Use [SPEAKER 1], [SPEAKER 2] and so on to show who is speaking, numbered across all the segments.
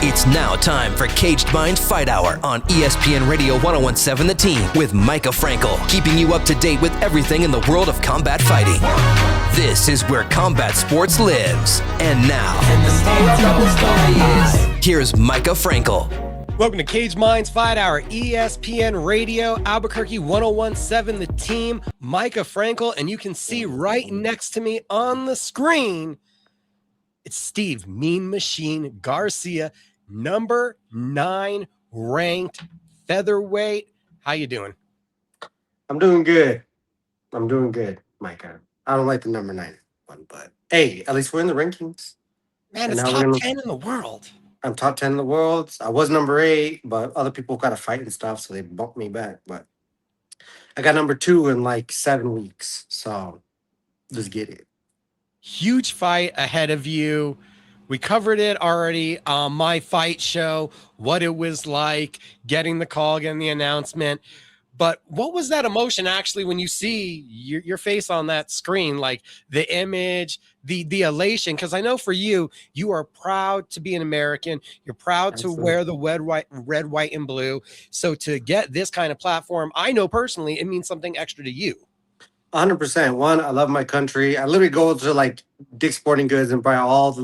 [SPEAKER 1] It's now time for Caged Minds Fight Hour on ESPN Radio 1017 The Team with Mika Frankl, keeping you up to date with everything in the world of combat fighting. This is where combat sports lives. And now, here's Mika Frankl.
[SPEAKER 2] Welcome to Caged Minds Fight Hour, ESPN Radio, Albuquerque 1017 The Team, Mika Frankl, and you can see right next to me on the screen, it's Steve Mean Machine Garcia, number 9 ranked featherweight. How you doing?
[SPEAKER 3] I'm doing good, Micah. I don't like the number 9 one, but hey, at least we're in the rankings.
[SPEAKER 2] Man, it's top 10 in the world.
[SPEAKER 3] I'm top 10 in the world. I was number 8, but other people got to fight and stuff, so they bumped me back. But I got number 2 in like 7 weeks, so let's get it.
[SPEAKER 2] Huge fight ahead of you. We covered it already on my fight show, what it was like, getting the call, getting the announcement. But what was that emotion actually when you see your face on that screen, like the image, the elation? Because I know for you, you are proud to be an American. You're proud
[SPEAKER 3] Absolutely.
[SPEAKER 2] to wear the red, white, and blue. So to get this kind of platform, I know personally, it means something extra to you.
[SPEAKER 3] 100%. One, I love my country. I literally go to like Dick's Sporting Goods and buy all the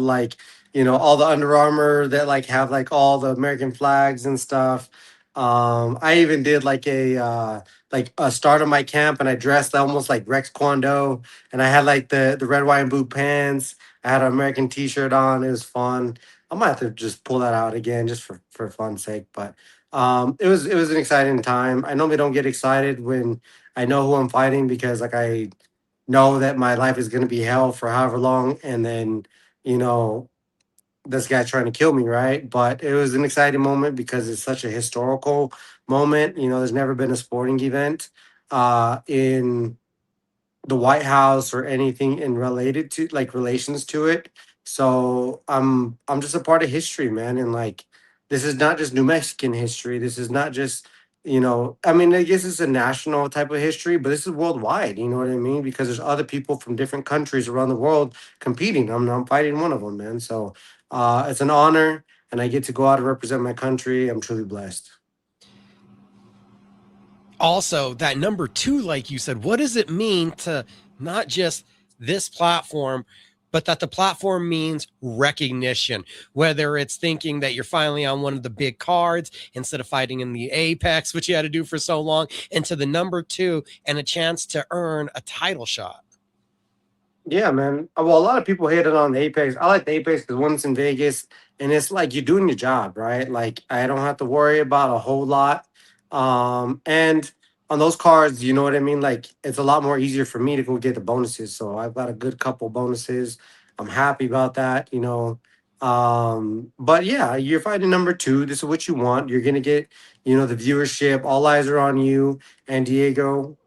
[SPEAKER 3] all the Under Armour that like have like all the American flags and stuff. I even did like a start of my camp, and I dressed almost like Rex Kwon Do, and I had like the red, white, and blue pants. I had an American T-shirt on. It was fun. I might have to just pull that out again just for fun's sake. But it was an exciting time. I normally don't get excited when I know who I'm fighting because like I know that my life is going to be hell for however long, and then this guy trying to kill me, right? But it was an exciting moment because it's such a historical moment. There's never been a sporting event in the White House or anything in related to like relations to it. So I'm just a part of history, man. And like this is not just New Mexican history. This is not just I mean, I guess it's a national type of history, but this is worldwide. You know what I mean? Because there's other people from different countries around the world competing. I'm fighting one of them, man. So it's an honor, and I get to go out and represent my country. I'm truly blessed.
[SPEAKER 2] Also, that number 2, like you said, what does it mean to not just this platform, but that the platform means recognition, whether it's thinking that you're finally on one of the big cards instead of fighting in the Apex, which you had to do for so long, and to the number 2 and a chance to earn a title shot?
[SPEAKER 3] Yeah, man. Well, a lot of people hated on the Apex. I like the Apex because when it's in Vegas and it's like you're doing your job, right? Like I don't have to worry about a whole lot. And on those cards, you know what I mean? Like it's a lot more easier for me to go get the bonuses. So I've got a good couple bonuses. I'm happy about that. But yeah, you're fighting number 2. This is what you want. You're gonna get, the viewership. All eyes are on you and Diego.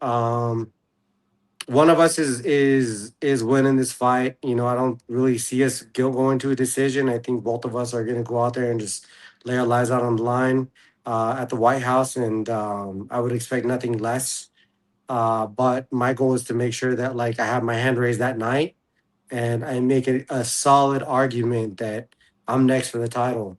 [SPEAKER 3] One of us is winning this fight. I don't really see us going to a decision. I think both of us are going to go out there and just lay our lives out on the line at the White House, and I would expect nothing less. But my goal is to make sure that like I have my hand raised that night, and I make it a solid argument that I'm next for the title.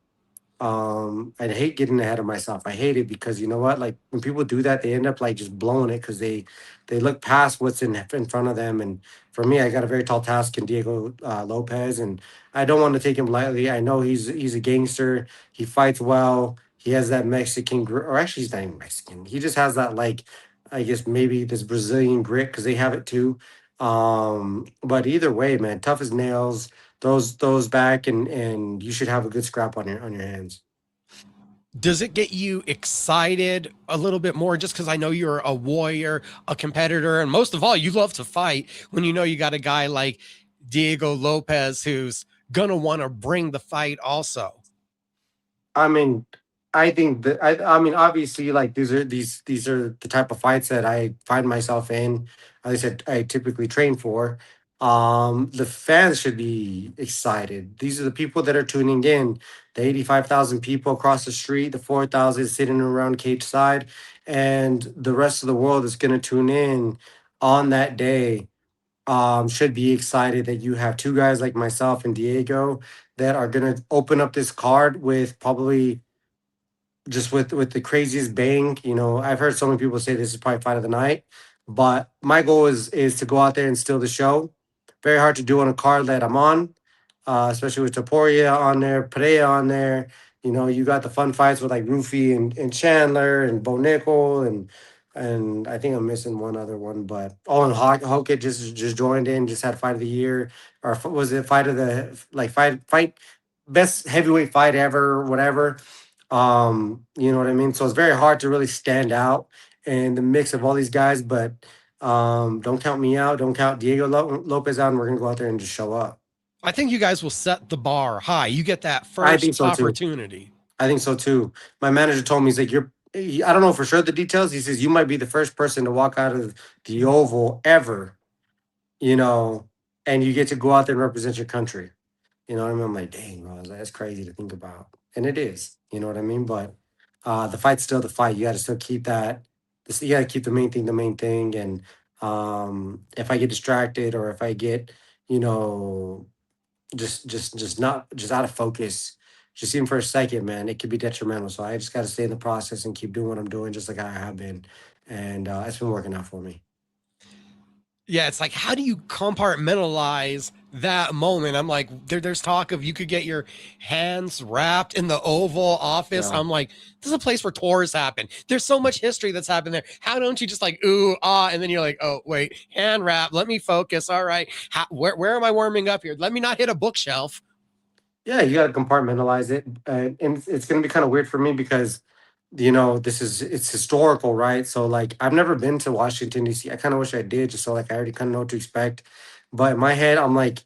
[SPEAKER 3] I hate getting ahead of myself. I hate it because you know what? Like when people do that, they end up like just blowing it because they look past what's in front of them. And for me, I got a very tall task in Diego Lopez, and I don't want to take him lightly. I know he's a gangster. He fights well. He has that Mexican grit, or actually he's not even Mexican. He just has that like I guess maybe this Brazilian grit because they have it too. But either way, man, tough as nails. Those back, and you should have a good scrap on your hands.
[SPEAKER 2] Does it get you excited a little bit more just because I know you're a warrior, a competitor, and most of all, you love to fight when you know you got a guy like Diego Lopez who's going to want to bring the fight also?
[SPEAKER 3] I mean, I think that I mean obviously like these are the type of fights that I find myself in. At least I typically train for. The fans should be excited. These are the people that are tuning in. The 85,000 people across the street, the 4,000 sitting around cage side, and the rest of the world is going to tune in on that day should be excited that you have two guys like myself and Diego that are gonna open up this card with probably just with the craziest bang. You know, I've heard so many people say this is probably fight of the night, but my goal is to go out there and steal the show. Very hard to do on a card that I'm on, especially with Taporia on there, Perea on there. You know, you got the fun fights with like Rufy and Chandler and Bo Nickel and I think I'm missing one other one, but and Hokit just joined in, just had fight of the year, or was it fight of the like fight best heavyweight fight ever, whatever. You know what I mean? So it's very hard to really stand out in the mix of all these guys, but don't count me out. Don't count Diego Lopez out, and we're gonna go out there and just show up.
[SPEAKER 2] I think you guys will set the bar high. You get that
[SPEAKER 3] I think
[SPEAKER 2] first
[SPEAKER 3] so too.
[SPEAKER 2] opportunity.
[SPEAKER 3] I think so too. My manager told me he's like, I don't know for sure the details. He says you might be the first person to walk out of the Oval ever, you know, and you get to go out there and represent your country. You know what I mean? I'm like, dang, bro, that's crazy to think about. And it is, you know what I mean? But the fight's still the fight. You got to still keep that. You got to keep the main thing the main thing. And if I get distracted or if I get, you know, just not just out of focus, just even for a second, man, it could be detrimental. So I just got to stay in the process and keep doing what I'm doing, just like I have been. And it's been working out for me.
[SPEAKER 2] Yeah, it's like, how do you compartmentalize that moment? I'm like, there's talk of you could get your hands wrapped in the Oval Office.
[SPEAKER 3] Yeah.
[SPEAKER 2] I'm like, this is a place where tours happen. There's so much history that's happened there. How don't you just like, ooh, ah, and then you're like, oh, wait, hand wrap. Let me focus. All right. Where am I warming up here? Let me not hit a bookshelf.
[SPEAKER 3] Yeah, you got to compartmentalize it, and it's going to be kind of weird for me because, you know, it's historical, right? So like, I've never been to Washington D.C. I kind of wish I did, just so like I already kind of know what to expect. But in my head, I'm like,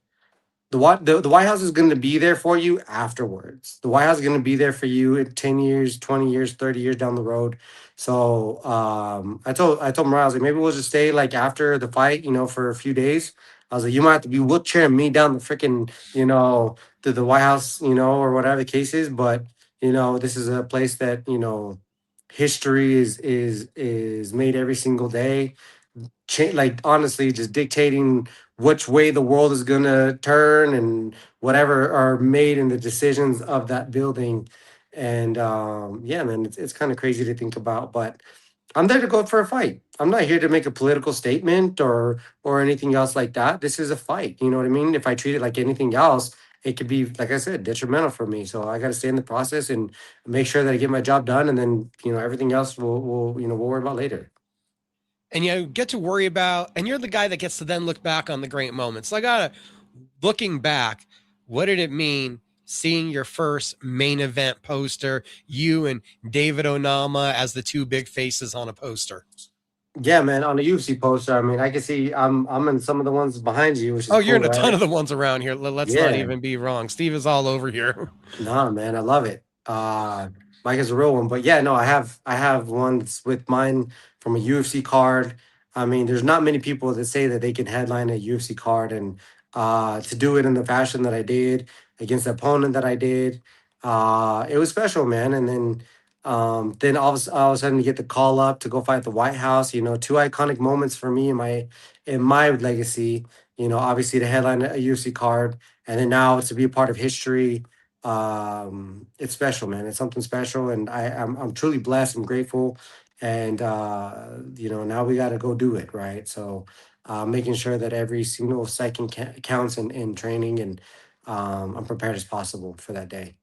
[SPEAKER 3] the White House is going to be there for you afterwards. The White House is going to be there for you in 10 years, 20 years, 30 years down the road. So I told Mariah, I was like, maybe we'll just stay like after the fight, you know, for a few days. I was like, you might have to be wheelchairing me down the freaking, you know, to the White House, you know, or whatever the case is. But you know, this is a place that, you know, history is made every single day, like honestly just dictating which way the world is going to turn and whatever are made in the decisions of that building. And yeah, man, it's kind of crazy to think about, but I'm there to go for a fight. I'm not here to make a political statement or anything else like that. This is a fight, you know what I mean? If I treat it like anything else, it could be, like I said, detrimental for me. So I got to stay in the process and make sure that I get my job done, and then, you know, everything else we'll you know, we'll worry about later.
[SPEAKER 2] And you get to worry about, and you're the guy that gets to then look back on the great moments. So I gotta, looking back, what did it mean seeing your first main event poster, you and David Onama as the two big faces on a poster?
[SPEAKER 3] Yeah, man, on the UFC poster, I mean, I can see I'm in some of the ones behind you, which is
[SPEAKER 2] Oh, you're
[SPEAKER 3] cool,
[SPEAKER 2] in a ton
[SPEAKER 3] right?
[SPEAKER 2] of the ones around here. Let's not
[SPEAKER 3] Yeah.
[SPEAKER 2] even be wrong. Steve is all over here.
[SPEAKER 3] Nah, man, I love it. Mike is a real one, but yeah, no, I have ones with mine from a UFC card. I mean, there's not many people that say that they can headline a UFC card, and to do it in the fashion that I did against the opponent that I did, it was special, man. And then all of a sudden you get the call up to go fight at the White House. You know, two iconic moments for me in my legacy. You know, obviously to headline a UFC card, and then now to be a part of history. It's special, man. It's something special, and I'm truly blessed. I'm grateful, and you know, now we got to go do it, right? So making sure that every single second counts in training, and I'm prepared as possible for that day.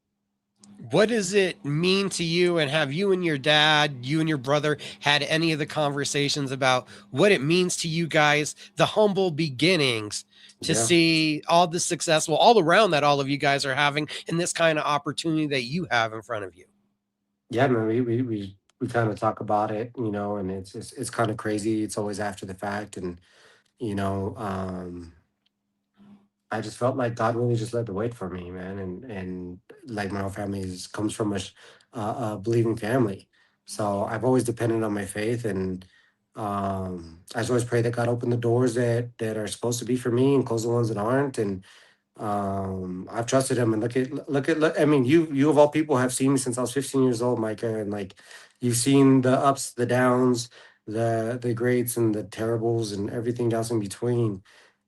[SPEAKER 2] What does it mean to you, and have you and your dad, you and your brother had any of the conversations about what it means to you guys, the humble beginnings, to
[SPEAKER 3] Yeah,
[SPEAKER 2] see all the successful all around that all of you guys are having in this kind of opportunity that you have in front of you?
[SPEAKER 3] yeah, man. We kind of talk about it, you know, and it's kind of crazy. It's always after the fact, and you know, I just felt like God really just led the way for me, man, and like my whole family comes from a believing family, so I've always depended on my faith, and I just always pray that God open the doors that are supposed to be for me and close the ones that aren't, and I've trusted Him. And look. I mean, you of all people have seen me since I was 15 years old, Micah, and like you've seen the ups, the downs, the greats and the terribles, and everything else in between,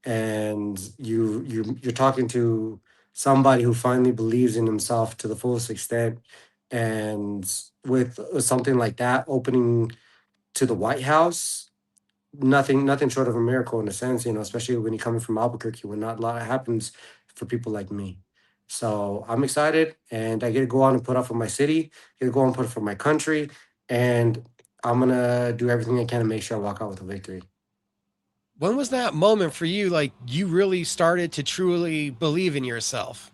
[SPEAKER 3] and you're talking to somebody who finally believes in himself to the fullest extent, and with something like that opening to the White House, nothing short of a miracle in a sense, especially when you're coming from Albuquerque, when not a lot happens for people like me. So I'm excited, and I get to go on and put up for my city, get to go on and put up for my country, and I'm gonna do everything I can to make sure I walk out with a victory.
[SPEAKER 2] When was that moment for you? Like you really started to truly believe in yourself?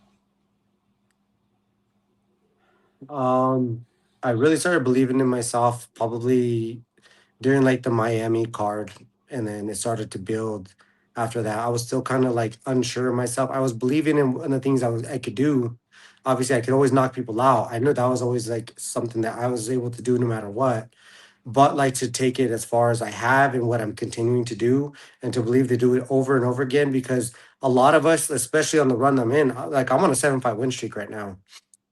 [SPEAKER 3] Um, I really started believing in myself probably during like the Miami card, and then it started to build after that. I was still kind of like unsure of myself. I was believing in the things I could do. Obviously, I could always knock people out. I knew that was always like something that I was able to do no matter what. But like to take it as far as I have and what I'm continuing to do, and to believe to do it over and over again, because a lot of us, especially on the run I'm in, like I'm on a 7-5 win streak right now,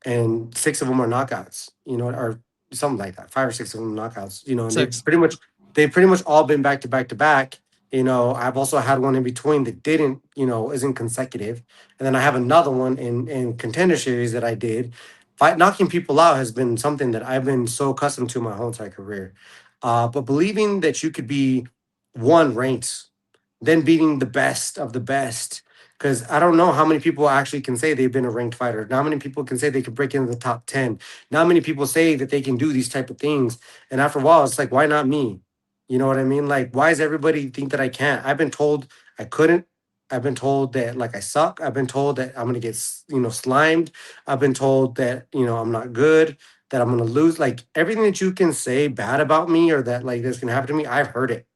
[SPEAKER 3] and 6 of them are knockouts, or something like that. 5 or 6 of them knockouts, and they've
[SPEAKER 2] Six.
[SPEAKER 3] pretty much all been back to back to back. I've also had one in between that didn't, isn't consecutive, and then I have another one in contender series that I did. Fight knocking people out has been something that I've been so accustomed to my whole entire career. But believing that you could be one ranked, then beating the best of the best, because I don't know how many people actually can say they've been a ranked fighter. Not many people can say they could break into the top 10. Not many people say that they can do these type of things. And after a while, it's like, why not me? You know what I mean? Like, why does everybody think that I can't? I've been told I couldn't. I've been told that like I suck. I've been told that I'm gonna get slimed. I've been told that I'm not good. That I'm gonna lose. Like everything that you can say bad about me, or that like this can happen to me, I've heard it,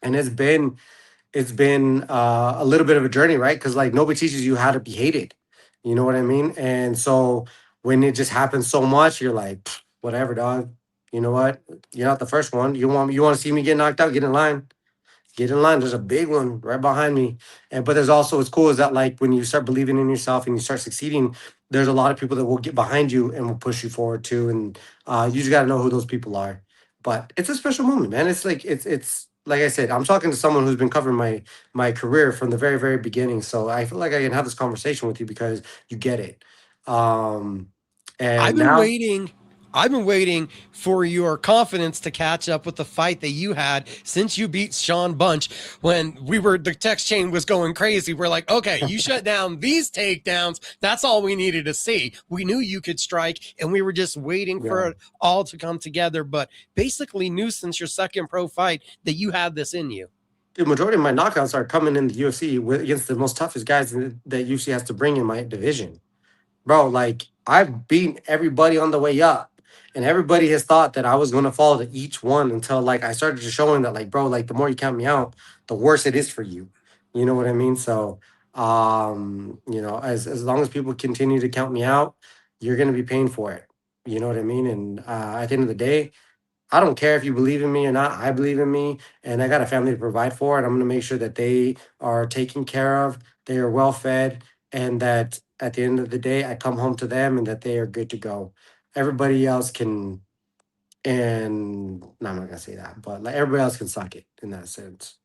[SPEAKER 3] and it's been a little bit of a journey, right? Because like nobody teaches you how to be hated. You know what I mean? And so when it just happens so much, you're like, whatever, dog. You know what? You're not the first one. You want to see me get knocked out? Get in line. Get in line. There's a big one right behind me. And but there's also what's cool is that like when you start believing in yourself and you start succeeding, there's a lot of people that will get behind you and will push you forward too. And you just gotta know who those people are. But it's a special moment, man. It's like I said, I'm talking to someone who's been covering my career from the very, very beginning. So I feel like I can have this conversation with you because you get it. Um
[SPEAKER 2] I've
[SPEAKER 3] and
[SPEAKER 2] been
[SPEAKER 3] now
[SPEAKER 2] waiting. I've been waiting for your confidence to catch up with the fight that you had since you beat Sean Bunch. When the text chain was going crazy. We're like, okay, you shut down these takedowns. That's all we needed to see. We knew you could strike, and we were just waiting
[SPEAKER 3] yeah.
[SPEAKER 2] for it all to come together. But basically, knew since your second pro fight that you had this in you.
[SPEAKER 3] The majority of my knockouts are coming in the UFC against the most toughest guys that UFC has to bring in my division. Bro, like I've beaten everybody on the way up. And everybody has thought that I was gonna fall to each one until like I started just showing that like, bro, like the more you count me out, the worse it is for you. You know what I mean? So as long as people continue to count me out, you're gonna be paying for it. You know what I mean? And at the end of the day, I don't care if you believe in me or not. I believe in me, and I got a family to provide for, and I'm going to make sure that they are taken care of, they are well fed, and that at the end of the day, I come home to them and that they are good to go. Everybody else can, and no, I'm not going to say that, but like everybody else can suck it in that sense.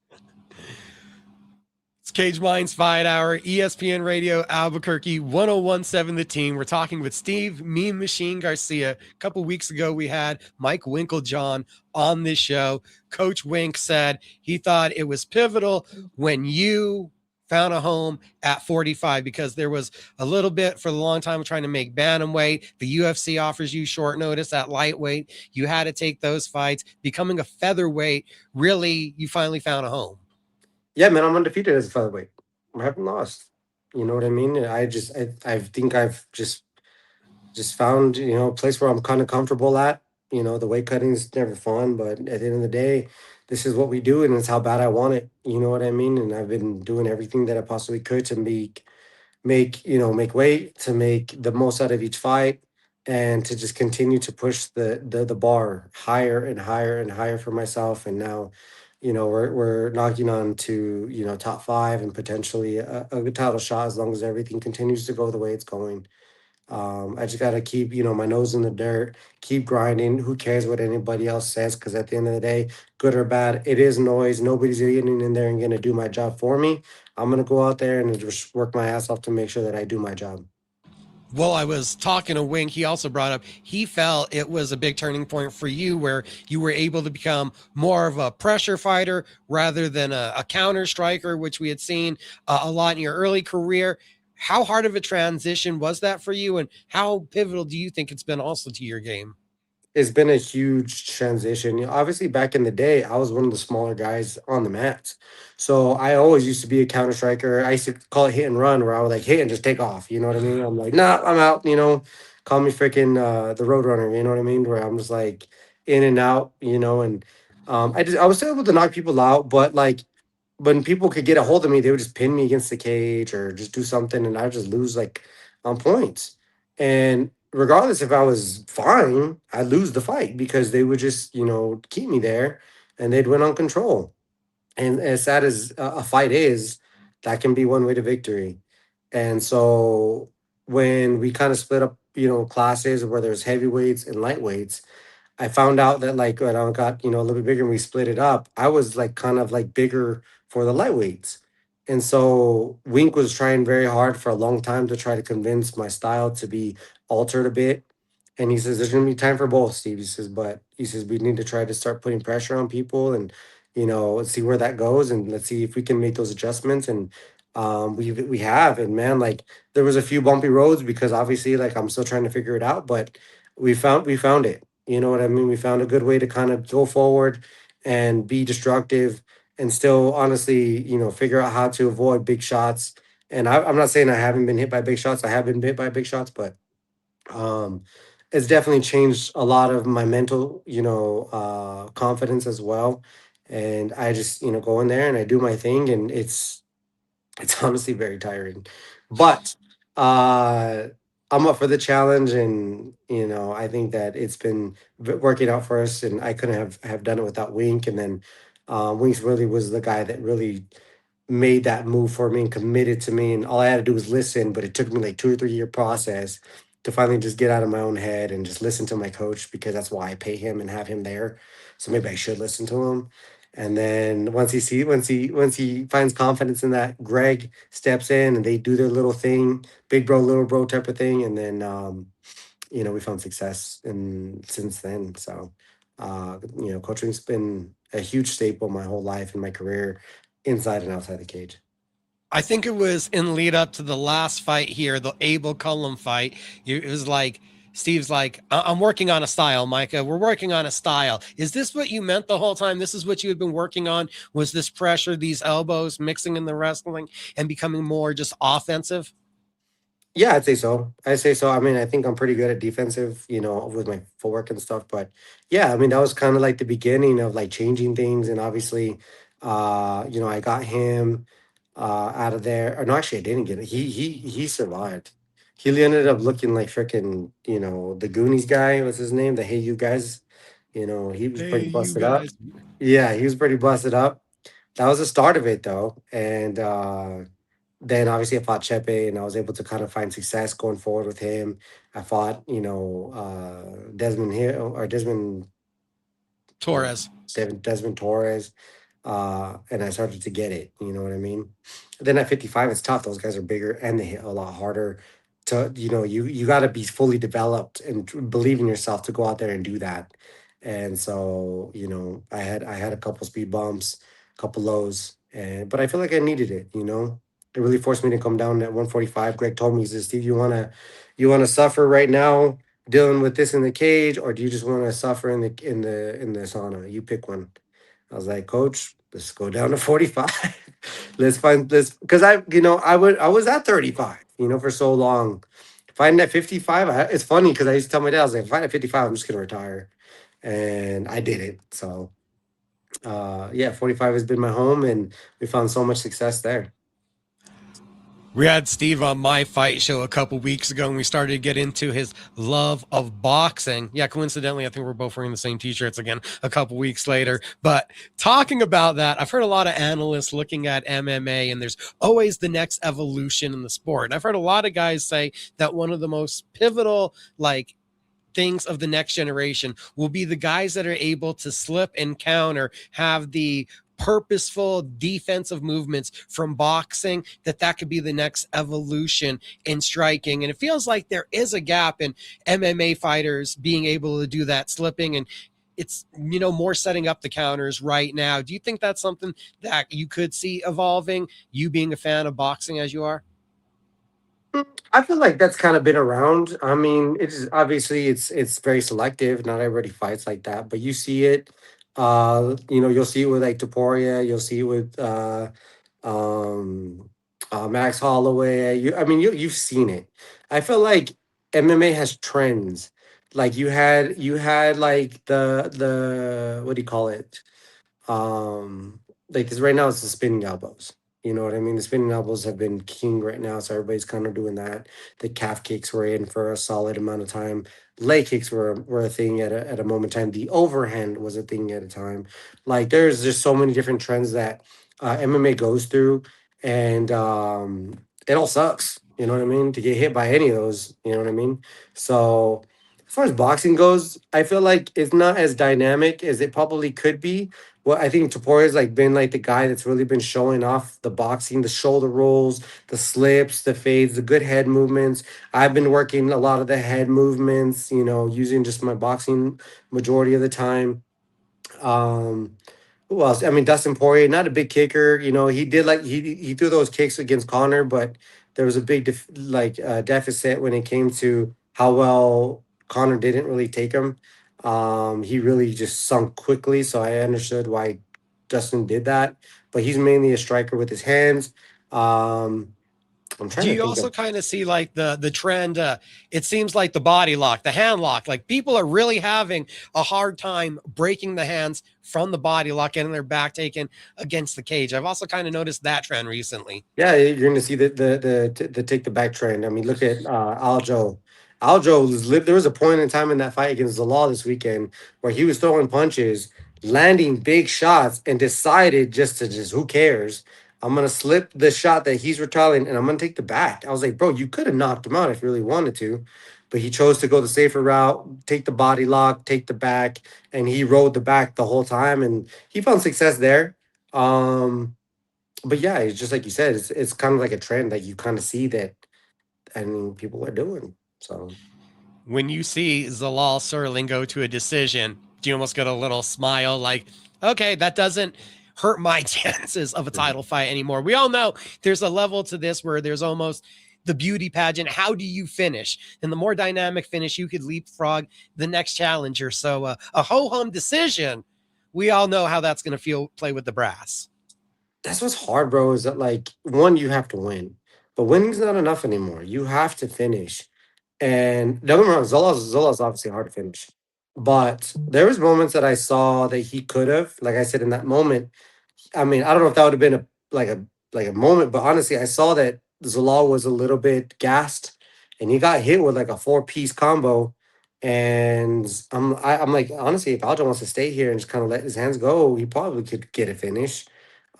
[SPEAKER 2] It's Cage Minds Fight Hour, ESPN Radio, Albuquerque, 1017 The Team. We're talking with Steve Mean Machine Garcia. A couple weeks ago, we had Mike Winklejohn on this show. Coach Wink said he thought it was pivotal when you found a home at 45 because there was a little bit for a long time trying to make bantamweight. The UFC offers you short notice at lightweight. You had to take those fights. Becoming a featherweight, really, you finally found a home.
[SPEAKER 3] Yeah, man, I'm undefeated as a featherweight. I haven't lost. You know what I mean? I think I've just found a place where I'm kind of comfortable at. The weight cutting is never fun, but at the end of the day, this is what we do, and it's how bad I want it. You know what I mean? And I've been doing everything that I possibly could to make weight, to make the most out of each fight, and to just continue to push the bar higher and higher and higher for myself. And now, we're knocking on to top five and potentially a good title shot as long as everything continues to go the way it's going. I just gotta keep, my nose in the dirt, keep grinding. Who cares what anybody else says? Because at the end of the day, good or bad, it is noise. Nobody's getting in there and gonna do my job for me. I'm gonna go out there and just work my ass off to make sure that I do my job.
[SPEAKER 2] Well, I was talking to Wink. He also brought up he felt it was a big turning point for you where you were able to become more of a pressure fighter rather than a counter striker, which we had seen a lot in your early career. How hard of a transition was that for you, and how pivotal do you think it's been also to your game?
[SPEAKER 3] It's been a huge transition. Obviously, back in the day, I was one of the smaller guys on the mats. So I always used to be a counter striker. I used to call it hit and run, where I would like hit and just take off. You know what I mean? I'm like, nah, I'm out. Call me freaking the road runner. You know what I mean? Where I'm just like in and out. And I was able to knock people out, but like when people could get a hold of me, they would just pin me against the cage or just do something, and I would just lose like on points. And regardless if I was fine, I'd lose the fight because they would just, keep me there and they'd win on control. And as sad as a fight is, that can be one way to victory. And so when we kind of split up, classes where there's heavyweights and lightweights, I found out that like when I got, a little bit bigger and we split it up, I was like kind of like bigger for the lightweights. And so Wink was trying very hard for a long time to try to convince my style to be altered a bit. And he says, there's gonna be time for both, Steve. He says, but he says we need to try to start putting pressure on people and see where that goes and let's see if we can make those adjustments. And we have. And man, like there was a few bumpy roads because obviously like I'm still trying to figure it out, but we found it. You know what I mean? We found a good way to kind of go forward and be destructive and still honestly, figure out how to avoid big shots. And I'm not saying I haven't been hit by big shots. I have been hit by big shots, but um, it's definitely changed a lot of my mental, confidence as well. And I just, go in there and I do my thing, and it's honestly very tiring. But uh I'm up for the challenge, and I think that it's been working out for us, and I couldn't have done it without Wink. And then Wink's really was the guy that really made that move for me and committed to me. And all I had to do was listen, but it took me like 2 or 3 year process to finally just get out of my own head and just listen to my coach, because that's why I pay him and have him there. So maybe I should listen to him. And then once he finds confidence in that, Greg steps in and they do their little thing, big bro, little bro type of thing. And then we found success and since then. So coaching's been a huge staple my whole life in my career, inside and outside the cage.
[SPEAKER 2] I think it was in lead up to the last fight here, the Abel Cullum fight. It was like Steve's like, I'm working on a style, Micah. We're working on a style. Is this what you meant the whole time? This is what you had been working on? Was this pressure, these elbows, mixing in the wrestling and becoming more just offensive?
[SPEAKER 3] Yeah, I'd say so. I'd say so. I mean, I think I'm pretty good at defensive, with my footwork and stuff. But yeah, I mean, that was kind of like the beginning of like changing things. And obviously, I got him out of there. Or no, actually, I didn't get it. He survived. He ended up looking like freaking, the Goonies guy. What's his name? The Hey You guys. He was
[SPEAKER 2] Hey,
[SPEAKER 3] pretty
[SPEAKER 2] you
[SPEAKER 3] busted up.
[SPEAKER 2] guys.
[SPEAKER 3] Yeah, he was pretty busted up. That was the start of it, though. And then obviously I fought Chepe, and I was able to kind of find success going forward with him. I fought, Desmond Hill or uh,
[SPEAKER 2] Torres.
[SPEAKER 3] Desmond Torres, and I started to get it. You know what I mean? Then at 55, it's tough. Those guys are bigger and they hit a lot harder. You got to be fully developed and believe in yourself to go out there and do that. And so, I had a couple speed bumps, a couple lows, and but I feel like I needed it. It really forced me to come down at 145. Greg told me, he says, Steve, you wanna suffer right now dealing with this in the cage, or do you just want to suffer in the sauna? You pick one. I was like, Coach, let's go down to 45. Let's find this, because I was at 35, for so long. Fighting at 55, it's funny because I used to tell my dad, I was like, fighting at 55, I'm just gonna retire, and I did it. So yeah, 45 has been my home, and we found so much success there.
[SPEAKER 2] We had Steve on my fight show a couple weeks ago, and we started to get into his love of boxing. Yeah, coincidentally, I think we're both wearing the same t-shirts again a couple weeks later. But talking about that, I've heard a lot of analysts looking at MMA, and there's always the next evolution in the sport. And I've heard a lot of guys say that one of the most pivotal, like, things of the next generation will be the guys that are able to slip and counter, have the purposeful defensive movements from boxing, that could be the next evolution in striking. And it feels like there is a gap in MMA fighters being able to do that slipping, and it's, more setting up the counters right now. Do you think that's something that you could see evolving, you being a fan of boxing as you are?
[SPEAKER 3] I feel like that's kind of been around. I mean, it's obviously it's very selective. Not everybody fights like that, but you see it. You'll see it with like Taporia. You'll see it with um, Max Holloway. You've seen it. I feel like MMA has trends. Like you had like the what do you call it? Um, like this right now, it's the spinning elbows. You know what I mean? The spinning elbows have been king right now, so everybody's kind of doing that. The calf kicks were in for a solid amount of time. Leg kicks were a thing at a moment in time. The overhand was a thing at a time. Like there's just so many different trends that MMA goes through, and it all sucks. You know what I mean? To get hit by any of those, you know what I mean? So as far as boxing goes, I feel like it's not as dynamic as it probably could be. Well, I think Toporia's like been like the guy that's really been showing off the boxing, the shoulder rolls, the slips, the fades, the good head movements. I've been working a lot of the head movements, using just my boxing majority of the time. Um, who else? I mean, Dustin Poirier, not a big kicker. He did like he threw those kicks against Connor, but there was a big deficit when it came to how well Connor didn't really take him. He really just sunk quickly, so I understood why Dustin did that. But he's mainly a striker with his hands. Um, I'm
[SPEAKER 2] Do
[SPEAKER 3] trying to
[SPEAKER 2] you
[SPEAKER 3] think
[SPEAKER 2] also
[SPEAKER 3] of.
[SPEAKER 2] kind of see like the trend? It seems like the body lock, the hand lock, like people are really having a hard time breaking the hands from the body lock, getting their back taken against the cage. I've also kind of noticed that trend recently.
[SPEAKER 3] Yeah, you're going to see the take the back trend. I mean, look at Aljo. Aljo was there was a point in time in that fight against Zalal this weekend where he was throwing punches, landing big shots, and decided just who cares? I'm gonna slip the shot that he's retaliating, and I'm gonna take the back. I was like, bro, you could have knocked him out if you really wanted to, but he chose to go the safer route, take the body lock, take the back, and he rode the back the whole time, and he found success there. But yeah, it's just like you said, it's kind of like a trend that you kind of see that, I mean, people are doing. So
[SPEAKER 2] When you see Zalal Serling go to a decision, do you almost get a little smile like, okay, that doesn't hurt my chances of a title fight anymore? We all know there's a level to this where there's almost the beauty pageant. How do you finish? And the more dynamic finish, you could leapfrog the next challenger. So a ho hum decision, we all know how that's going to feel play with the brass.
[SPEAKER 3] that's what's hard, bro. Is that like one, you have to win, but winning's not enough anymore. You have to finish. And don't get me wrong, Zola's obviously hard to finish, but there was moments that I saw that he could have. Like I said, in that moment, I mean, I don't know if that would have been a moment, but honestly, I saw that Zalal was a little bit gassed, and he got hit with like a four-piece combo. And I'm like, honestly, if Aljo wants to stay here and just kind of let his hands go, he probably could get a finish.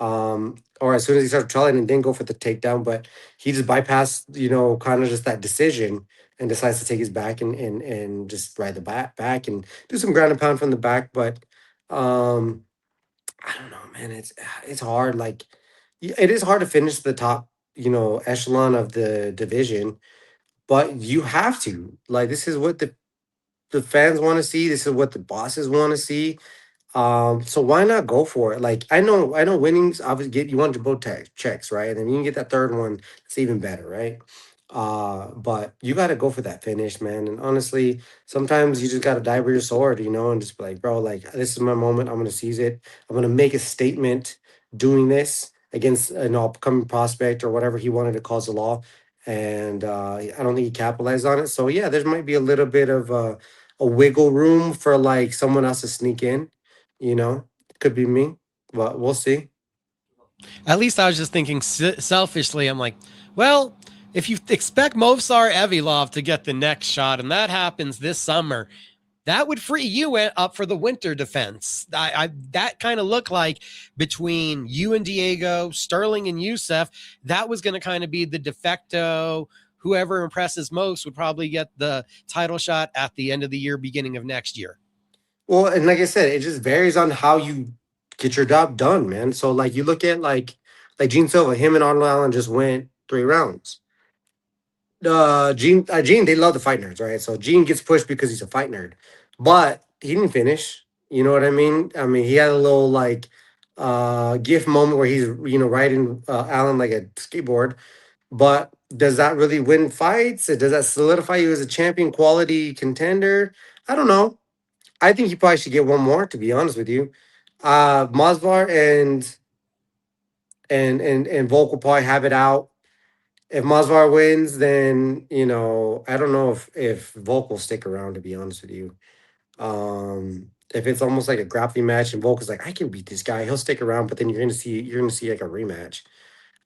[SPEAKER 3] Or as soon as he started trailing and didn't go for the takedown, but he just bypassed, kind of just that decision and decides to take his back and just ride the back and do some ground and pound from the back. But um I don't know, man. It's hard. Like, it is hard to finish the top, echelon of the division, but you have to. Like, this is what the fans want to see. This is what the bosses want to see. So why not go for it? Like, I know winnings obviously get you want your both checks, right? And then you can get that third one, it's even better, right? But you gotta go for that finish, man. And honestly, sometimes you just gotta die with your sword, and just be like, bro, like this is my moment. I'm gonna seize it. I'm gonna make a statement doing this against an upcoming prospect or whatever he wanted to cause the law. And I don't think he capitalized on it. So yeah, there might be a little bit of a wiggle room for like someone else to sneak in you know, could be me, but we'll see.
[SPEAKER 2] At least I was just thinking selfishly. I'm like, Well, if you expect Movsar Evilov to get the next shot, and that happens this summer, that would free you up for the winter defense. That kind of looked like between you and Diego, Sterling and Youssef, that was going to kind of be the de facto. Whoever impresses most would probably get the title shot at the end of the year, beginning of next year.
[SPEAKER 3] Well, and like I said, it just varies on how you get your job done, man. So like you look at like Gene Silva, him and Arnold Allen just went 3 rounds. Gene, they love the fight nerds, right? So Gene gets pushed because he's a fight nerd, but he didn't finish. You know what I mean? I mean, he had a little like gift moment where he's riding Allen like a skateboard. But does that really win fights? Does that solidify you as a champion quality contender? I don't know. I think he probably should get one more, to be honest with you. Masvar and Volk will probably have it out. If Masvar wins, then I don't know if Volk will stick around, to be honest with you. If it's almost like a grappling match and Volk is like, I can beat this guy, he'll stick around, but then you're gonna see like a rematch.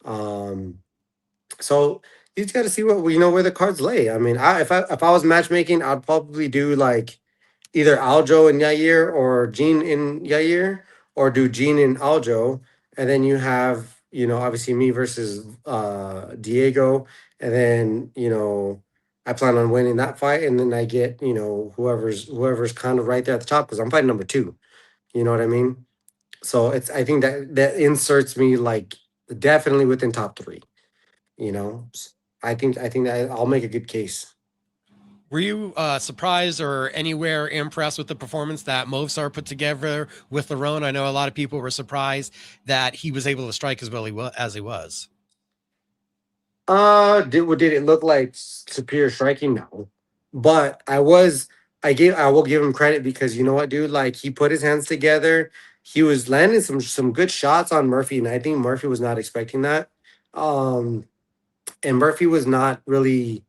[SPEAKER 3] Um, so you just got to see what where the cards lay. I mean, if I was matchmaking, I'd probably do like either Aljo and Yair or Gene in Yair, or do Gene and Aljo, and then you have obviously me versus Diego, and then I plan on winning that fight, and then I get whoever's kind of right there at the top because I'm fighting number two. You know what I mean? So I think that inserts me like definitely within top three. You know, I think that I'll make a good case.
[SPEAKER 2] Were you surprised or anywhere impressed with the performance that Movsar put together with Lerone? I know a lot of people were surprised that he was able to strike as well as he was.
[SPEAKER 3] Did it look like superior striking? No, but I will give him credit because you know what, dude, like he put his hands together. He was landing some good shots on Murphy, and I think Murphy was not expecting that. Um, and Murphy was not really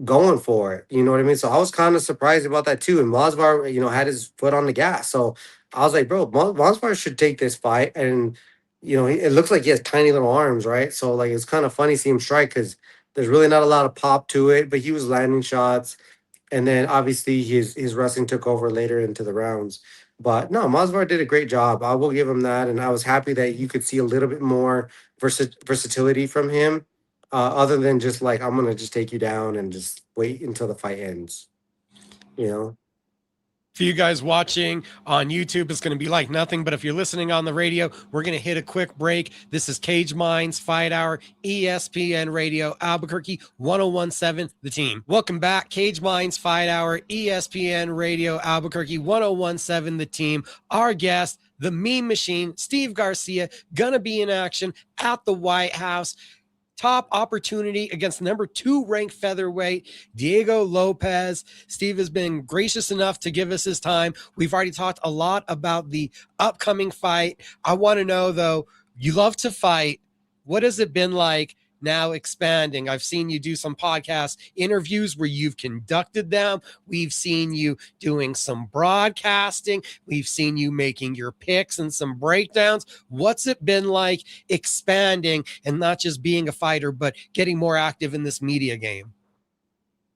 [SPEAKER 3] going for it. You know what I mean? So I was kind of surprised about that too. And Masvar, had his foot on the gas. So I was like, bro, Masvar should take this fight. And it looks like he has tiny little arms, right? So like it's kind of funny seeing him strike because there's really not a lot of pop to it, but he was landing shots. And then obviously his wrestling took over later into the rounds. But no, Masvar did a great job. I will give him that. And I was happy that you could see a little bit more versatility from him, other than just like, I'm going to just take you down and just wait until the fight ends, you know?
[SPEAKER 2] For you guys watching on YouTube, it's going to be like nothing. But if you're listening on the radio, we're going to hit a quick break. This is Cage Minds Fight Hour, ESPN Radio, Albuquerque, 1017, The Team. Welcome back. Cage Minds Fight Hour, ESPN Radio, Albuquerque, 1017, The Team. Our guest, the meme machine, Steve Garcia, going to be in action at the White House. Top opportunity against number 2 ranked featherweight Diego Lopez. Steve has been gracious enough to give us his time. We've already talked a lot about the upcoming fight. I want to know though, you love to fight. What has it been like now expanding? I've seen you do some podcast interviews where you've conducted them. We've seen you doing some broadcasting. We've seen you making your picks and some breakdowns. What's it been like expanding and not just being a fighter, but getting more active in this media game?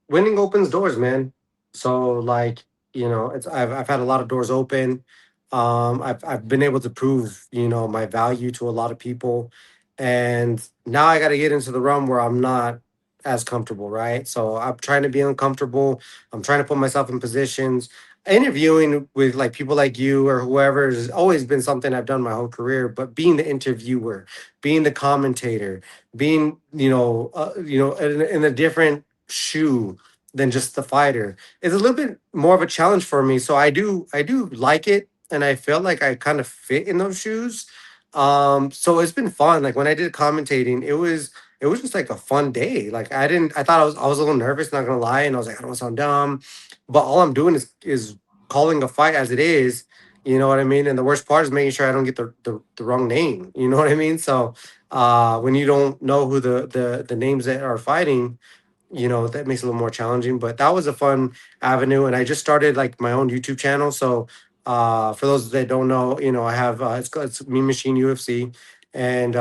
[SPEAKER 3] Winning opens doors, man. So like, I've had a lot of doors open. I've been able to prove, my value to a lot of people. And now I gotta get into the realm where I'm not as comfortable, right? So I'm trying to be uncomfortable. I'm trying to put myself in positions. Interviewing with like people like you or whoever has always been something I've done my whole career, but being the interviewer, being the commentator, being, in a different shoe than just the fighter. It's a little bit more of a challenge for me. So I do like it, and I feel like I kind of fit in those shoes. So it's been fun. Like when I did commentating, it was just like a fun day. Like I thought I was a little nervous, not gonna lie, and I was like, I don't want to sound dumb, but all I'm doing is calling a fight as it is. You know what I mean? And the worst part is making sure I don't get the wrong name. You know what I mean? So when you don't know who the names that are fighting, that makes it a little more challenging. But that was a fun avenue, and I just started like my own YouTube channel. So for those that don't know, I have it's Mean Machine UFC, and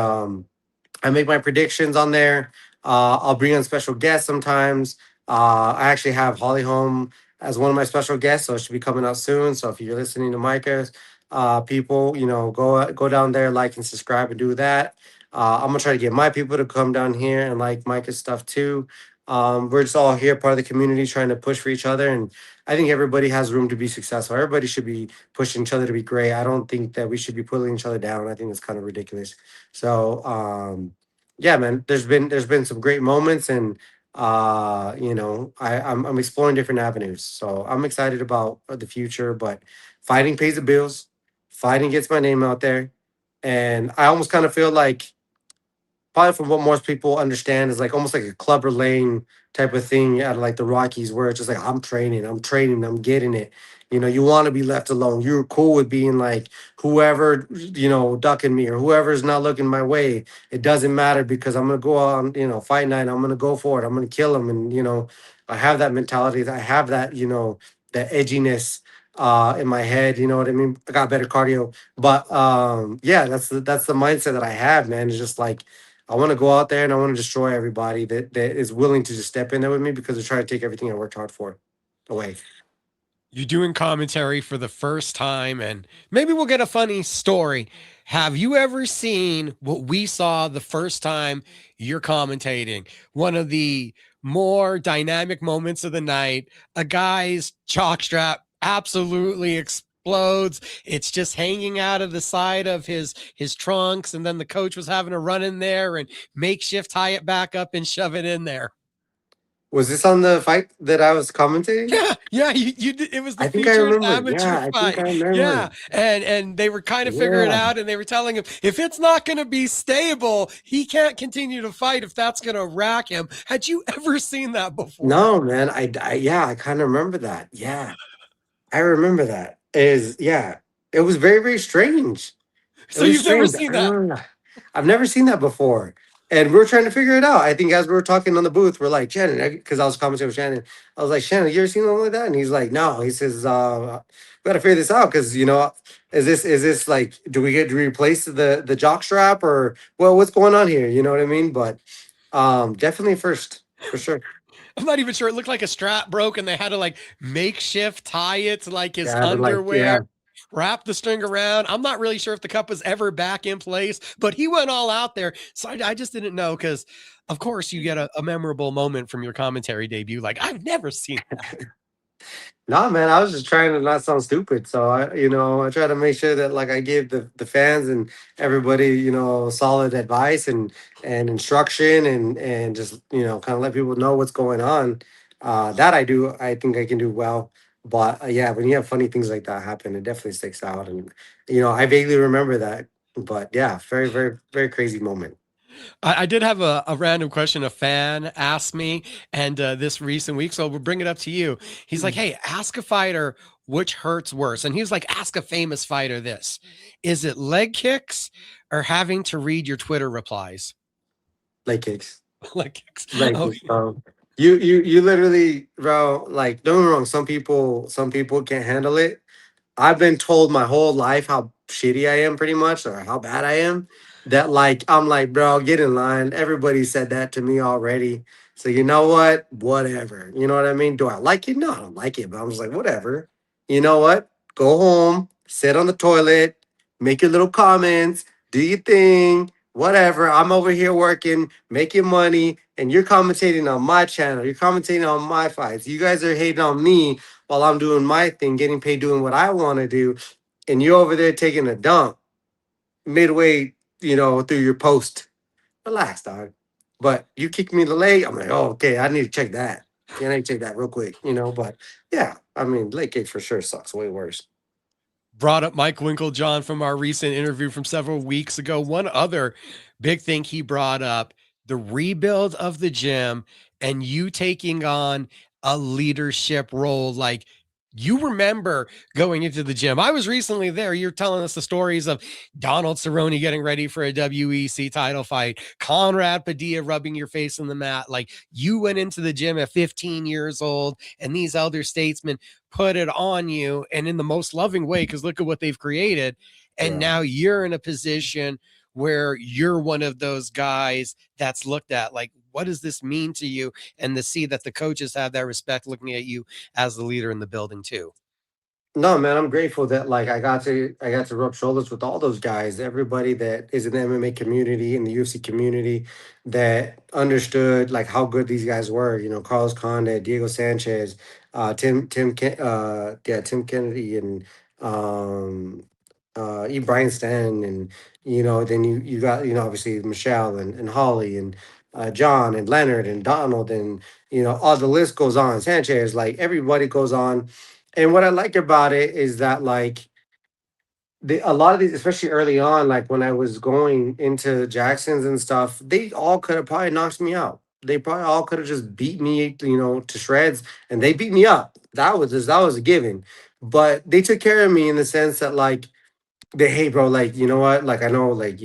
[SPEAKER 3] I make my predictions on there. I'll bring on special guests sometimes. I actually have Holly Holm as one of my special guests, so it should be coming out soon. So if you're listening to Micah's people, go down there, like and subscribe, and do that. I'm gonna try to get my people to come down here and like Micah's stuff too. We're just all here, part of the community, trying to push for each other, and I think everybody has room to be successful. Everybody should be pushing each other to be great. I don't think that we should be pulling each other down. I think it's kind of ridiculous. So yeah, man, there's been some great moments, and I'm exploring different avenues. So I'm excited about the future, but fighting pays the bills. Fighting gets my name out there. And I almost kind of feel like, probably from what most people understand, is like almost like a Clubber Lane type of thing out of like the Rockies, where it's just like I'm training, I'm getting it. You want to be left alone. You're cool with being like whoever, ducking me or whoever's not looking my way. It doesn't matter because I'm gonna go on, fight night. I'm gonna go for it. I'm gonna kill him, and I have that mentality. I have that, that edginess in my head. You know what I mean? I got better cardio, but yeah, that's the mindset that I have, man. It's just like I want to go out there and I want to destroy everybody that is willing to just step in there with me because they're trying to take everything I worked hard for away.
[SPEAKER 2] You're doing commentary for the first time, and maybe we'll get a funny story. Have you ever seen what we saw the first time you're commentating? One of the more dynamic moments of the night. A guy's jockstrap absolutely explodes. It's just hanging out of the side of his trunks, and then the coach was having to run in there and makeshift tie it back up and shove it in there.
[SPEAKER 3] Was this on the fight that I was commentating?
[SPEAKER 2] Yeah, you did. It was the
[SPEAKER 3] I think I
[SPEAKER 2] featured
[SPEAKER 3] remember.
[SPEAKER 2] amateur
[SPEAKER 3] Yeah, I think
[SPEAKER 2] fight.
[SPEAKER 3] I
[SPEAKER 2] Yeah,
[SPEAKER 3] remember.
[SPEAKER 2] and they were kind of figuring it
[SPEAKER 3] Yeah.
[SPEAKER 2] out, and they were telling him if it's not going to be stable, he can't continue to fight if that's going to rack him. Had you ever seen that before?
[SPEAKER 3] No, man. Yeah, I kind of remember that. Yeah, I remember that. Is yeah, it was very, very strange. It
[SPEAKER 2] So
[SPEAKER 3] was
[SPEAKER 2] you've never
[SPEAKER 3] strange.
[SPEAKER 2] seen that?
[SPEAKER 3] I've never seen that before. And we are trying to figure it out. I think as we were talking on the booth, we're like, Shannon, because I was commenting with Shannon. I was like, Shannon, you ever seen something like that? And he's like, no. He says, we gotta figure this out because is this like, do we replace the jock strap, or well, what's going on here? You know what I mean? But definitely first for sure.
[SPEAKER 2] I'm not even sure. It looked like a strap broke, and they had to like makeshift tie it to like his
[SPEAKER 3] Yeah, they're like,
[SPEAKER 2] underwear.
[SPEAKER 3] yeah.
[SPEAKER 2] Wrap the string around. I'm not really sure if the cup was ever back in place, but he went all out there. So I just didn't know because, of course, you get a memorable moment from your commentary debut. Like, I've never seen that.
[SPEAKER 3] No, man, I was just trying to not sound stupid. So I try to make sure that like I give the fans and everybody, solid advice and instruction and just, kind of let people know what's going on. That I do. I think I can do well. But yeah, when you have funny things like that happen, it definitely sticks out. And I vaguely remember that. But yeah, very, very, very crazy moment.
[SPEAKER 2] I did have a random question a fan asked me, and this recent week, so we'll bring it up to you. He's like, hey, ask a fighter which hurts worse. And he was like, ask a famous fighter this. Is it leg kicks or having to read your Twitter replies?
[SPEAKER 3] Leg kicks.
[SPEAKER 2] Leg kicks.
[SPEAKER 3] Leg
[SPEAKER 2] Oh,
[SPEAKER 3] kicks, bro. You literally, bro, like don't get me wrong, some people can't handle it. I've been told my whole life how shitty I am, pretty much, or how bad I am. That like I'm like, bro, get in line. Everybody said that to me already. So you know what? Whatever. You know what I mean? Do I like it? No, I don't like it. But I'm just like, whatever. You know what? Go home, sit on the toilet, make your little comments, do your thing, whatever. I'm over here working, making money, and you're commentating on my channel. You're commentating on my fights. You guys are hating on me while I'm doing my thing, getting paid doing what I want to do, and you're over there taking a dump midway, through your post. Relax, dog. But you kick me in the leg, I'm like, oh, okay, I need to check that. Yeah, I need to check that real quick, But yeah, I mean, leg kick for sure sucks. Way worse.
[SPEAKER 2] brought up Mike Winklejohn from our recent interview from several weeks ago. One other big thing he brought up the rebuild of the gym and you taking on a leadership role. Like, you remember going into the gym. I was recently there. You're telling us the stories of Donald Cerrone getting ready for a WEC title fight, Conrad Padilla rubbing your face in the mat. Like, you went into the gym at 15 years old, and these elder statesmen put it on you and in the most loving way, because look at what they've created. And
[SPEAKER 3] Yeah.
[SPEAKER 2] now you're in a position where you're one of those guys that's looked at like, what does this mean to you? And to see that the coaches have that respect looking at you as the leader in the building too.
[SPEAKER 3] No, man, I'm grateful that like I got to rub shoulders with all those guys, everybody that is in the MMA community, in the UFC community, that understood like how good these guys were. You know, Carlos Condit, Diego Sanchez, Tim Kennedy, and um, E. Brian Stanton, and then you got obviously Michelle and Holly and John and Leonard and Donald and all the list goes on. Sanchez, like everybody goes on, and what I like about it is that like a lot of these, especially early on, like when I was going into Jacksons and stuff, they all could have probably knocked me out. They probably all could have just beat me, to shreds, and they beat me up. That was a given. But they took care of me in the sense that like hey bro, like you know what, like I know like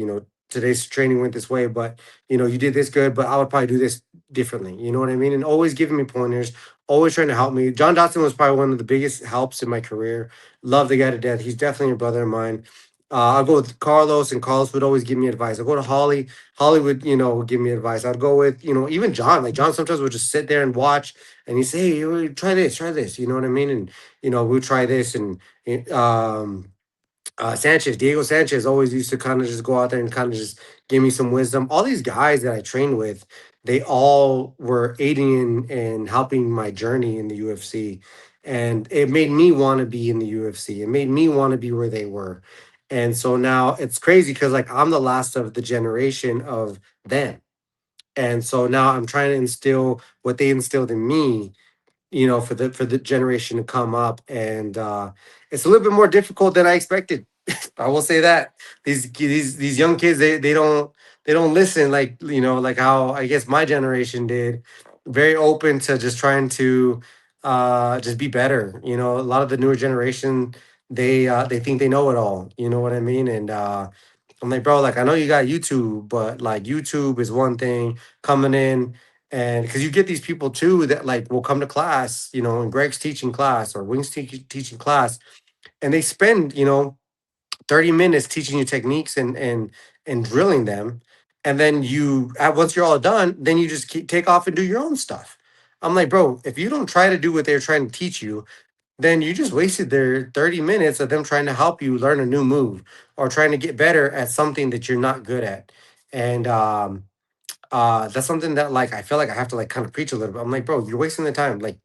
[SPEAKER 3] today's training went this way, but you did this good, but I would probably do this differently, you know what I mean, and always giving me pointers, always trying to help me. John Dotson was probably one of the biggest helps in my career. Love the guy to death. He's definitely a brother of mine. I'll go with Carlos, and Carlos would always give me advice. I'll go to Holly. Holly would, give me advice. I'd go with, even John. Like John sometimes would just sit there and watch, and he'd say, hey, try this. You know what I mean? And we'll try this, and Diego Sanchez always used to kind of just go out there and kind of just give me some wisdom. All these guys that I trained with, they all were aiding and helping my journey in the UFC. And it made me want to be in the UFC. It made me want to be where they were. And so now it's crazy because like I'm the last of the generation of them. And so now I'm trying to instill what they instilled in me, for the generation to come up, and it's a little bit more difficult than I expected. I will say that these young kids, they don't listen like like how I guess my generation did. Very open to just trying to just be better. A lot of the newer generation, they think they know it all. You know what I mean? And I'm like, bro, like I know you got YouTube, but like YouTube is one thing coming in, and because you get these people too that like will come to class, and Greg's teaching class or Wings teaching class, and they spend 30 minutes teaching you techniques and drilling them, and then once you're all done, then you just take off and do your own stuff. I'm like, bro, if you don't try to do what they're trying to teach you, then you just wasted their 30 minutes of them trying to help you learn a new move or trying to get better at something that you're not good at. And that's something that like I feel like I have to like kind of preach a little bit. I'm like, bro, you're wasting the time. Like,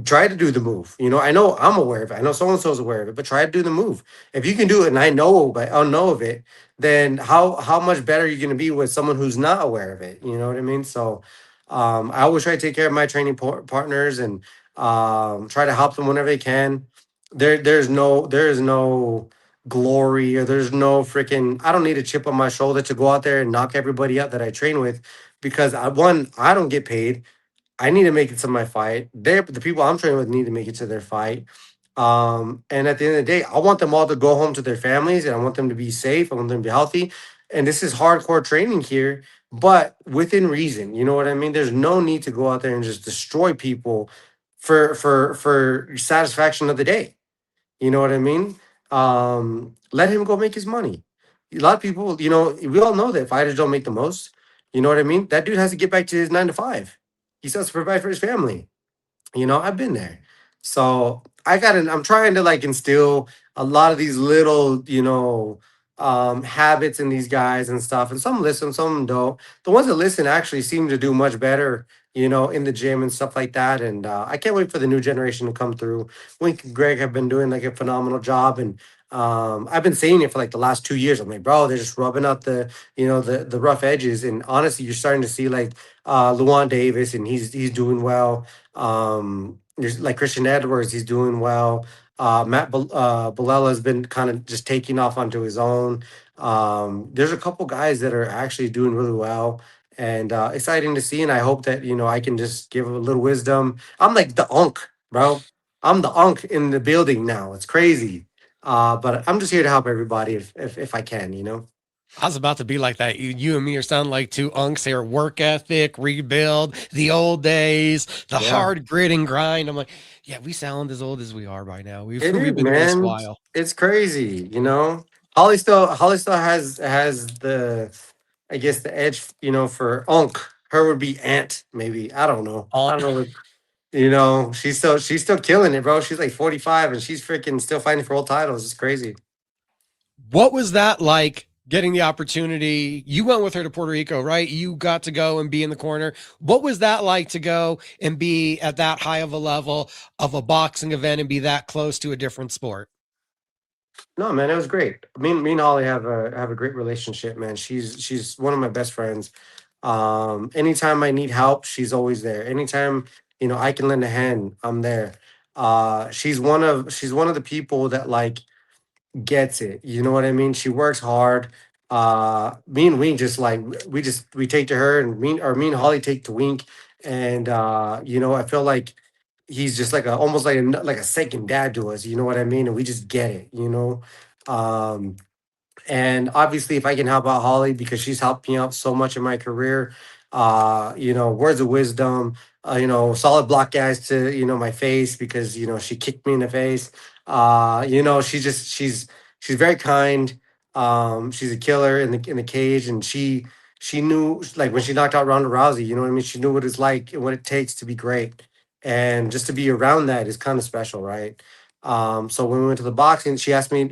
[SPEAKER 3] try to do the move. I know I'm aware of it. I know so and so's aware of it, but try to do the move. If you can do it, and I know of it, then how much better are you going to be with someone who's not aware of it? You know what I mean? So, I always try to take care of my training partners and try to help them whenever they can. There is no glory, or there's no freaking, I don't need a chip on my shoulder to go out there and knock everybody out that I train with, because I don't get paid. I need to make it to my fight. The people I'm training with need to make it to their fight. And at the end of the day, I want them all to go home to their families, and I want them to be safe. I want them to be healthy. And this is hardcore training here, but within reason. You know what I mean? There's no need to go out there and just destroy people for satisfaction of the day. You know what I mean? Let him go make his money. A lot of people, we all know that fighters don't make the most. You know what I mean? That dude has to get back to his 9 to 5. He still has to provide for his family. I've been there. So I'm trying to like instill a lot of these little, habits in these guys and stuff. And some listen, some don't. The ones that listen actually seem to do much better, in the gym and stuff like that. And I can't wait for the new generation to come through. Wink and Greg have been doing like a phenomenal job. And I've been saying it for like the last 2 years. I'm like, bro, they're just rubbing out the rough edges. And honestly, you're starting to see like Luan Davis, and he's doing well. There's like Christian Edwards, he's doing well. Bilal has been kind of just taking off onto his own. There's a couple guys that are actually doing really well, and exciting to see. And I hope that I can just give a little wisdom. I'm like the unk, bro. I'm the unk in the building now. It's crazy. But I'm just here to help everybody if I can.
[SPEAKER 2] I was about to be like that. You and me are sounding like two unks here. Work ethic, rebuild, the old days, the
[SPEAKER 3] Yeah.
[SPEAKER 2] hard grit and grind. I'm like, yeah, we sound as old as we are by now. We've
[SPEAKER 3] It is,
[SPEAKER 2] we've been doing this a
[SPEAKER 3] man.
[SPEAKER 2] while.
[SPEAKER 3] It's crazy. Holly still has the, I guess, the edge, for Unk. Her would be Ant, maybe. I don't know. I
[SPEAKER 2] On
[SPEAKER 3] don't know what, she's still killing it, bro. She's like 45 and she's freaking still fighting for world titles. It's crazy.
[SPEAKER 2] what was that like getting the opportunity? You went with her to Puerto Rico, right? You got to go and be in the corner. What was that like to go and be at that high of a level of a boxing event and be that close to a different sport?
[SPEAKER 3] No, man, it was great. Me and Holly have a great relationship, man. She's one of my best friends. Anytime I need help, she's always there. Anytime, I can lend a hand, I'm there. She's one of the people that like gets it. You know what I mean? She works hard. Me and Wink just like we take to her, and me and Holly take to Wink, and I feel like he's just like almost like a second dad to us. You know what I mean? And we just get it. Um, and obviously, if I can help out Holly because she's helped me out so much in my career, words of wisdom, solid block guys to my face because she kicked me in the face. She's very kind. She's a killer in the cage, and she knew like when she knocked out Ronda Rousey. You know what I mean? She knew what it's like and what it takes to be great, and just to be around that is kind of special, right? So when we went to the boxing, she asked me,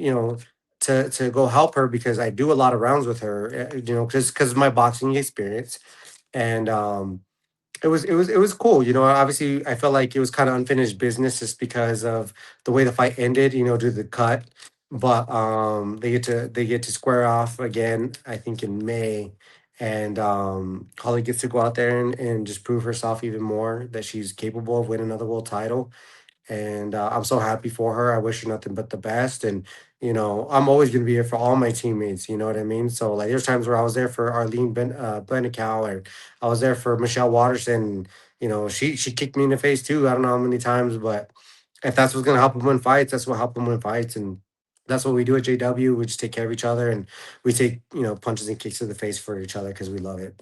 [SPEAKER 3] to go help her because I do a lot of rounds with her, because of my boxing experience, and it was cool. Obviously, I felt like it was kind of unfinished business just because of the way the fight ended. Due to the cut, but they get to square off again. I think in May. And Holly gets to go out there and just prove herself even more that she's capable of winning another world title, and I'm so happy for her. I wish her nothing but the best. And I'm always gonna be here for all my teammates. You know what I mean? So like, there's times where I was there for Arlene Benicow, and I was there for Michelle Watterson. And, she kicked me in the face too. I don't know how many times, but if that's what's gonna help them win fights, that's what help them win fights. And that's what we do at JW. We just take care of each other, and we take punches and kicks to the face for each other because we love it.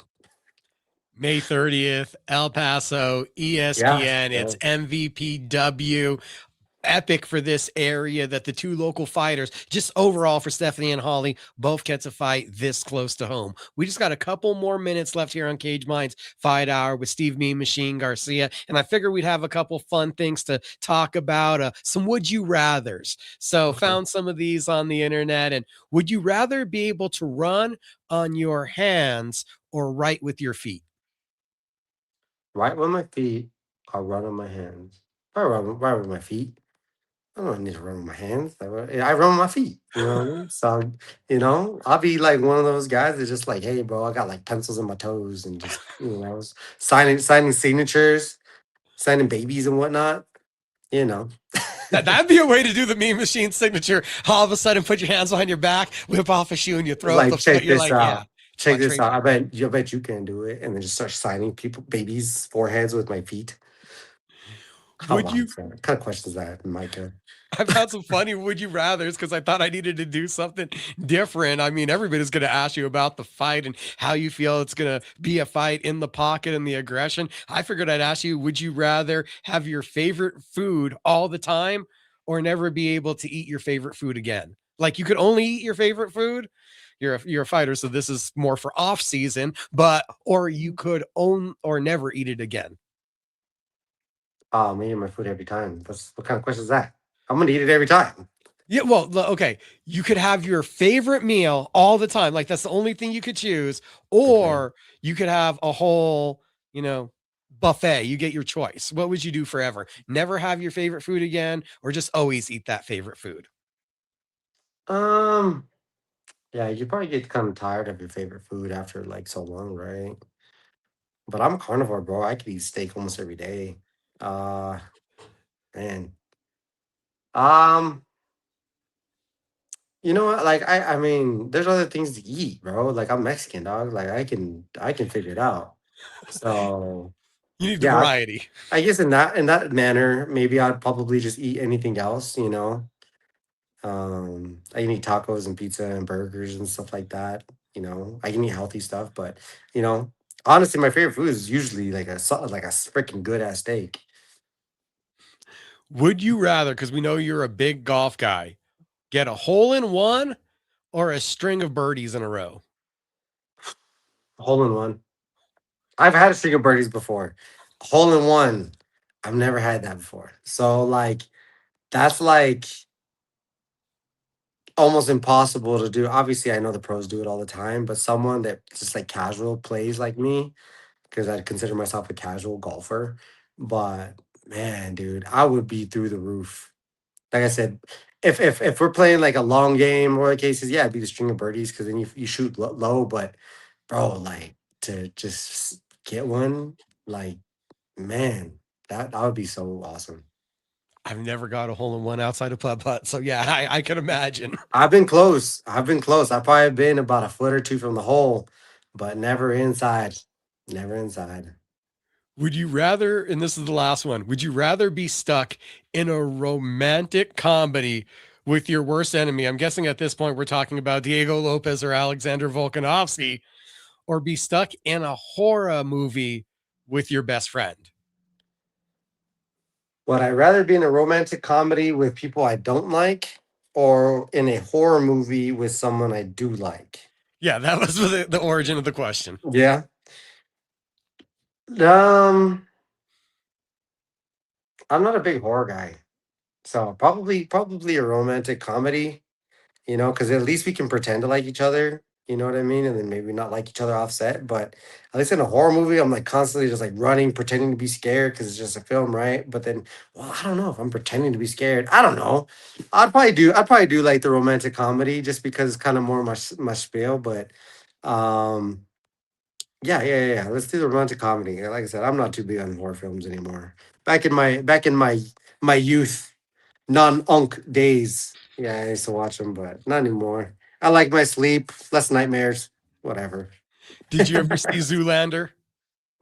[SPEAKER 2] May 30th, El Paso,
[SPEAKER 3] Yeah.
[SPEAKER 2] ESPN.
[SPEAKER 3] Yeah.
[SPEAKER 2] It's MVPW. Epic for this area that the two local fighters, just overall for Stephanie and Holly, both get to fight this close to home. We just got a couple more minutes left here on Cage Minds Fight Hour with Steve Mean Machine Garcia, and I figured we'd have a couple fun things to talk about, some would you rathers. So
[SPEAKER 3] Okay.
[SPEAKER 2] found some of these on the internet, and would you rather be able to run on your hands or write with your feet?
[SPEAKER 3] Right with my feet, I'll run on my hands. I right with my feet. I don't need to run with my hands. I run with my feet. You know what I mean? So, I'll be like one of those guys that's just like, hey, bro, I got like pencils in my toes and just, signing signatures, signing babies and whatnot. You know,
[SPEAKER 2] That'd be a way to do the Mean Machine signature. All of a sudden, put your hands behind your back, whip off a shoe, and you throw up
[SPEAKER 3] like
[SPEAKER 2] the foot.
[SPEAKER 3] check
[SPEAKER 2] You're
[SPEAKER 3] this
[SPEAKER 2] like, yeah,
[SPEAKER 3] out.
[SPEAKER 2] it's my
[SPEAKER 3] Check this out. I
[SPEAKER 2] trademark.
[SPEAKER 3] bet you can do it, and then just start signing people, babies' foreheads with my feet. Come
[SPEAKER 2] Would
[SPEAKER 3] on,
[SPEAKER 2] you?
[SPEAKER 3] son. What kind of questions that, Micah?
[SPEAKER 2] I've had some funny would you rather's because I thought I needed to do something different. I mean, everybody's going to ask you about the fight and how you feel it's going to be a fight in the pocket and the aggression. I figured I'd ask you, would you rather have your favorite food all the time or never be able to eat your favorite food again? Like you could only eat your favorite food. You're a fighter, so this is more for off season, but or you could own or never eat it again.
[SPEAKER 3] Oh, me and my food every time. That's what kind of question is that? I'm gonna eat it every time.
[SPEAKER 2] Yeah, well, okay. You could have your favorite meal all the time. Like that's the only thing you could choose.
[SPEAKER 3] Okay.
[SPEAKER 2] Or you could have a whole, buffet. You get your choice. What would you do forever? Never have your favorite food again, or just always eat that favorite food?
[SPEAKER 3] Um. Yeah, you probably get kind of tired of your favorite food after like so long, right? But I'm a carnivore, bro. I could eat steak almost every day. Uh, man. Um. You know what? Like I mean, there's other things to eat, bro. Like I'm Mexican, dog. Like I can figure it out. So
[SPEAKER 2] You need the
[SPEAKER 3] yeah,
[SPEAKER 2] variety.
[SPEAKER 3] I guess in that manner, maybe I'd probably just eat anything else. I can eat tacos and pizza and burgers and stuff like that. I can eat healthy stuff, but you know, honestly, my favorite food is usually like a freaking good ass steak.
[SPEAKER 2] Would you rather, because we know you're a big golf guy, get a hole in one or a string of birdies in a row?
[SPEAKER 3] Hole in one. I've had a string of birdies before. Hole in one. I've never had that before. So like that's like almost impossible to do. Obviously, I know the pros do it all the time, but someone that just like casual plays like me, because I consider myself a casual golfer. But man, dude, I would be through the roof. Like I said, if we're playing like a long game or cases, yeah, it'd be the string of birdies because then you shoot low. But bro, like to just get one, like man, that would be so awesome.
[SPEAKER 2] I've never got a hole in one outside of putt putt. So yeah, I can imagine.
[SPEAKER 3] I've been close. I've been close. I've probably been about a foot or two from the hole, but never inside. Never inside.
[SPEAKER 2] Would you rather, and this is the last one, would you rather be stuck in a romantic comedy with your worst enemy? I'm guessing at this point we're talking about Diego Lopez or Alexander Volkanovski, or be stuck in a horror movie with your best friend?
[SPEAKER 3] Would I rather be in a romantic comedy with people I don't like or in a horror movie with someone I do like?
[SPEAKER 2] Yeah, that was the origin of the question.
[SPEAKER 3] Yeah. Um, I'm not a big horror guy. So probably a romantic comedy, because at least we can pretend to like each other, you know what I mean? And then maybe not like each other offset. But at least in a horror movie, I'm like constantly just like running, pretending to be scared because it's just a film, right? But then, well, I don't know if I'm pretending to be scared. I don't know. I'd probably do like the romantic comedy just because it's kind of more my spiel. But um, yeah. Let's do the romantic comedy. Like I said, I'm not too big on horror films anymore. Back in my youth non-unk days. Yeah, I used to watch them, but not anymore. I like my sleep, less nightmares, whatever.
[SPEAKER 2] Did you ever see Zoolander?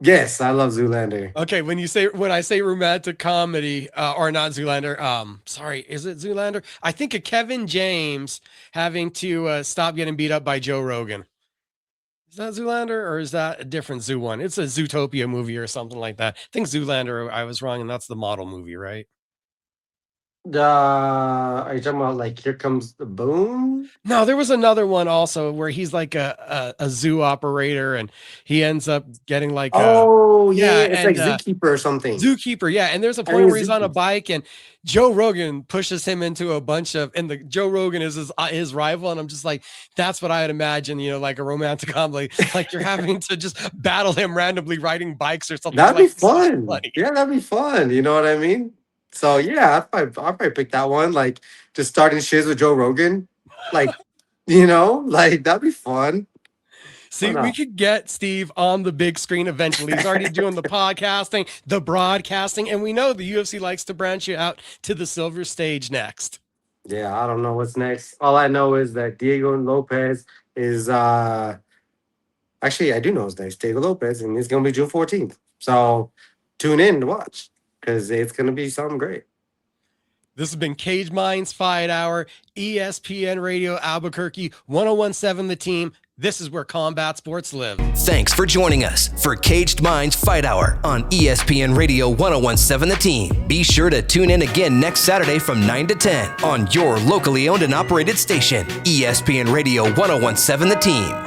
[SPEAKER 3] Yes, I love Zoolander.
[SPEAKER 2] Okay, when I say romantic comedy, or not Zoolander, sorry, is it Zoolander? I think of Kevin James having to stop getting beat up by Joe Rogan. Is that Zoolander or is that a different Zoo one? It's a Zootopia movie or something like that. I think Zoolander, I was wrong, and that's the model movie, right?
[SPEAKER 3] Are you talking about like Here Comes the Boom?
[SPEAKER 2] No, there was another one also where he's like a zoo operator and he ends up getting like
[SPEAKER 3] Oh yeah,
[SPEAKER 2] yeah,
[SPEAKER 3] it's like
[SPEAKER 2] and
[SPEAKER 3] Zookeeper or something.
[SPEAKER 2] Zookeeper, yeah. And there's a
[SPEAKER 3] I
[SPEAKER 2] point
[SPEAKER 3] think
[SPEAKER 2] where
[SPEAKER 3] it's
[SPEAKER 2] he's on a
[SPEAKER 3] Zookeeper.
[SPEAKER 2] bike and Joe Rogan pushes him into a bunch of, and the Joe Rogan is his rival. And I'm just like, that's what I'd imagine, like a romantic comedy, like you're having to just battle him randomly riding bikes or something.
[SPEAKER 3] That'd be
[SPEAKER 2] Like, so
[SPEAKER 3] fun.
[SPEAKER 2] funny.
[SPEAKER 3] Yeah, that'd be fun. You know what I mean? So yeah, I'd probably pick that one. Like just starting shiz with Joe Rogan. Like, like that'd be fun. Why
[SPEAKER 2] See, we
[SPEAKER 3] not?
[SPEAKER 2] could get Steve on the big screen eventually. He's already doing the podcasting, the broadcasting, and we know the UFC likes to branch you out to the silver stage next.
[SPEAKER 3] Yeah, I don't know what's next. All I know is that Diego Lopez is actually I do know his name, Diego Lopez, and it's gonna be June 14th. So tune in to watch because it's gonna be something great.
[SPEAKER 2] This has been Cage Minds Fight Hour, ESPN Radio Albuquerque, 1017 The Team. This is where combat sports live.
[SPEAKER 1] Thanks for joining us for Caged Minds Fight Hour on ESPN Radio 1017 The Team. Be sure to tune in again next Saturday from 9 to 10 on your locally owned and operated station, ESPN Radio 1017 The Team.